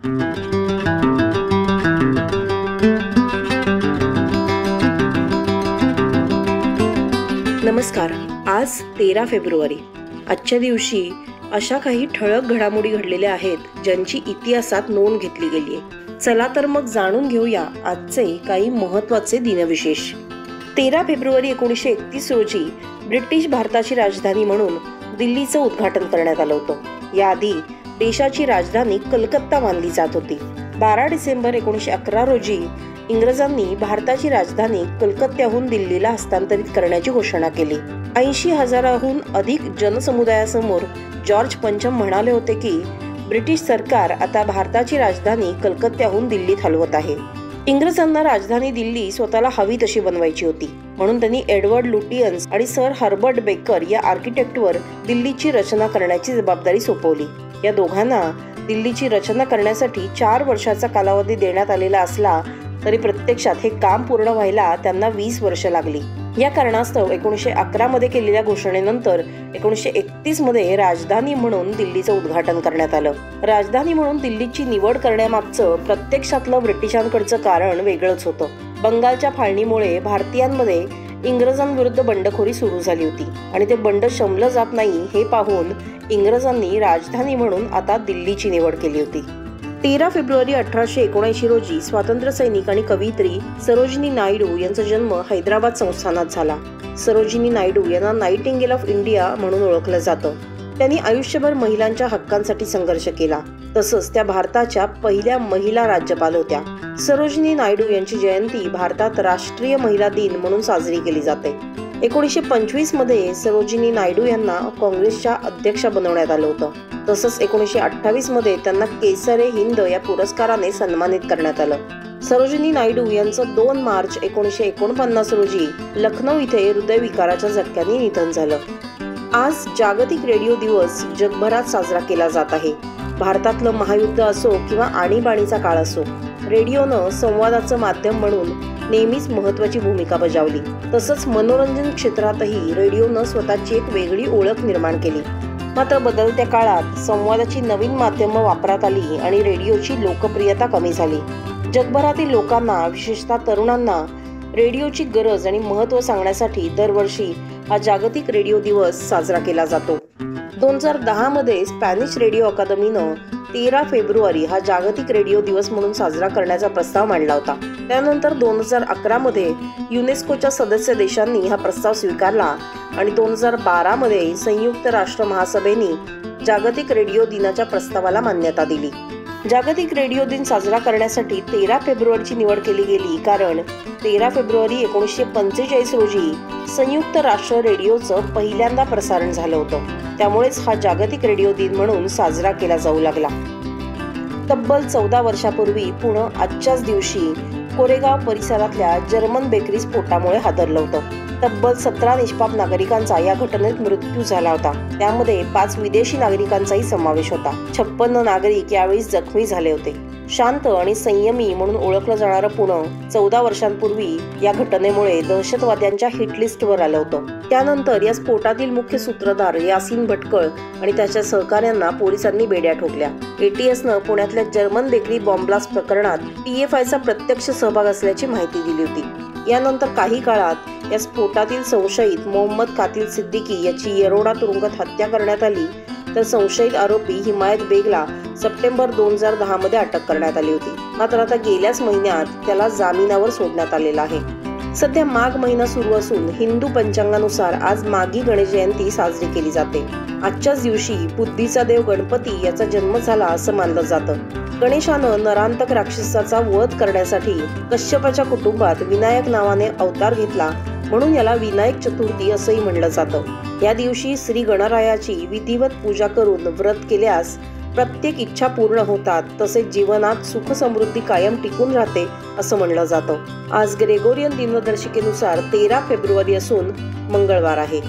नमस्कार. आज 13 फेब्रुवारी. आजच्या दिवशी अशा काही ठळक घडामोडी घडलेल्या आहेत ज्यांची इतिहासात नोंद घेतली गेली आहे. चला तर मग जाणून घेऊया आजचे काही महत्त्वाचे दिनविशेष. 13 फेब्रुवारी 1931 रोजी ब्रिटिश भारताची राजधानी म्हणून दिल्लीचं उद्घाटन करण्यात आलं होतं. याआधी देशाची राजधानी कलकत्ता मानली जात होती. 12 डिसेंबर 1911 रोजी इंग्रजांनी भारताची राजधानी कलकत्त्याहून दिल्लीला हस्तांतरित करण्याची घोषणा केली. 80,000हून अधिक जनसमुदायासमोर जॉर्ज पंचम म्हणाले होते की ब्रिटिश सरकार आता भारताची राजधानी कलकत्त्याहून दिल्लीत हलवत आहे. इंग्रजांना राजधानी दिल्ली स्वतःला हवी तशी बनवायची होती, म्हणून त्यांनी एडवर्ड लुटियन्स आणि सर हर्बर्ट बेकर या आर्किटेक्टवर दिल्लीची रचना करण्याची जबाबदारी सोपवली. या दोघांना दिल्लीची रचना करण्यासाठी 4 वर्षाचा कालावधी देण्यात आलेला असला तरी प्रत्यक्षात हे काम पूर्ण व्हायला त्यांना 20 वर्ष लागली. या कारणास्तव 1911 मध्ये केलेल्या घोषणेनंतर 1931 मध्ये राजधानी म्हणून दिल्लीचं उद्घाटन करण्यात आलं. राजधानी म्हणून दिल्लीची निवड करण्यामागचं प्रत्यक्षातलं ब्रिटिशांकडचं कारण वेगळंच होतं. बंगालच्या फाळणीमुळे भारतीयांमध्ये इंग्रजांविरुद्ध बंडखोरी सुरू झाली होती आणि ते बंड शमलं जात नाही हे पाहून इंग्रजांनी राजधानी म्हणून आता दिल्लीची निवड केली होती. 13 फेब्रुवारी 1879 रोजी स्वातंत्र्य सैनिक आणि कवयित्री सरोजिनी नायडू यांचा जन्म हैदराबाद संस्थानात झाला. सरोजिनी नायडू यांना नाइटिंगेल ऑफ इंडिया म्हणून ओळखलं जातं. त्यांनी आयुष्यभर महिलांच्या हक्कांसाठी संघर्ष केला. तसंच त्या भारताच्या पहिल्या महिला राज्यपाल होत्या. सरोजिनी नायडू यांची जयंती भारतात राष्ट्रीय महिला दिन म्हणून साजरी केली जाते. 1925 मध्ये सरोजिनी नायडू यांना काँग्रेसच्या अध्यक्षा बनवण्यात आलं होतं. तसंच 1928 मध्ये त्यांना केसर-ए-हिंद या पुरस्काराने सन्मानित करण्यात आलं. सरोजिनी नायडू यांचं 2 मार्च 1949 रोजी लखनौ इथे हृदयविकाराच्या झटक्याने निधन झालं. आज जागतिक रेडिओ दिवस जगभरात साजरा केला जात आहे. भारतातलं महायुद्ध असो किंवा आणीबाणीचा काळ असो, रेडिओनं संवादाचं माध्यम म्हणून नेहमीच महत्त्वाची भूमिका बजावली. तसंच मनोरंजन क्षेत्रातही रेडिओनं स्वतःची एक वेगळी ओळख निर्माण केली. मात्र बदलत्या काळात संवादाची नवीन माध्यमं वापरात आली आणि रेडिओची लोकप्रियता कमी झाली. जगभरातील लोकांना, विशेषतः तरुणांना रेडिओची गरज आणि महत्त्व सांगण्यासाठी दरवर्षी हा जागतिक रेडिओ दिवस साजरा केला जातो. 2010 मध्ये स्पॅनिश रेडिओ अकादमीनं 13 फेब्रुवारी हा जागतिक रेडिओ दिवस म्हणून साजरा करण्याचा प्रस्ताव मांडला होता. त्यानंतर 2011 मध्ये युनेस्कोच्या सदस्य देशांनी हा प्रस्ताव स्वीकारला आणि 2012 मध्ये संयुक्त राष्ट्र महासभेने जागतिक रेडिओ दिनाच्या प्रस्तावाला मान्यता दिली. जागतिक रेडिओ दिन साजरा करण्यासाठी 13 फेब्रुवारीची निवड केली गेली कारण 13 फेब्रुवारी 1945 रोजी संयुक्त राष्ट्र रेडिओचं पहिल्यांदा प्रसारण झालं होतं. त्यामुळेच हा जागतिक रेडिओ दिन म्हणून साजरा केला जाऊ लागला. तब्बल 14 वर्षापूर्वी पुणे आजच्याच दिवशी कोरेगाव परिसरातल्या जर्मन बेकरी स्फोटामुळे हादरलं होतं. तब्बल 17 निष्पाप नागरिकांचा या घटनेत मृत्यू झाला होता. त्यामध्ये 5 विदेशी नागरिकांचाही समावेश होता. 56 नागरिक यावेळी जखमी झाले होते. शांत आणि संयमी म्हणून ओळखलं जाणारं पुणे 14 वर्षांपूर्वी या घटनेमुळे दहशतवाद्यांच्या हिटलिस्टवर आलं होतं. त्यानंतर या स्फोटातील मुख्य सूत्रधार यासीन भटकळ आणि त्याच्या सहकाऱ्यांना पोलिसांनी बेड्या ठोकल्या. ATSनं पुण्यातल्या जर्मन बेकरी बॉम्ब ब्लास्ट प्रकरणात PFIचा प्रत्यक्ष सहभाग असल्याची माहिती दिली होती. यानंतर काही काळात या स्फोटातील संशयित मोहम्मद कातिल सिद्दीकी याची येरोडा तुरुंगात हत्या करण्यात आली, तर संशयित आरोपी हिमायत बेगला सप्टेंबर 2010 मध्ये अटक करण्यात आली होती. मात्र आता गेल्याच महिन्यात त्याला जामिनावर सोडण्यात आलेला आहे. सध्या माघ महिना सुरू असून हिंदू पंचांगानुसार आज माघी गणेश जयंती साजरी केली जाते. आजच्याच दिवशी बुद्धीचा देव गणपती याचा जन्म झाला असं मानलं जातं. गणेशानं नरांतक राक्षसाचा वध करण्यासाठी कश्यपाच्या कुटुंबात विनायक नावाने अवतार घेतला, म्हणून याला विनायक चतुर्थी असंही म्हणलं जातं. या दिवशी श्री गणरायाची विधिवत पूजा करून व्रत केल्यास प्रत्येक इच्छा पूर्ण होतात, तसेच जीवनात सुख समृद्धी कायम टिकून राहते असं म्हणलं जातं. आज ग्रेगोरियन दिनदर्शिकेनुसार 13 फेब्रुवारी असून मंगळवार आहे.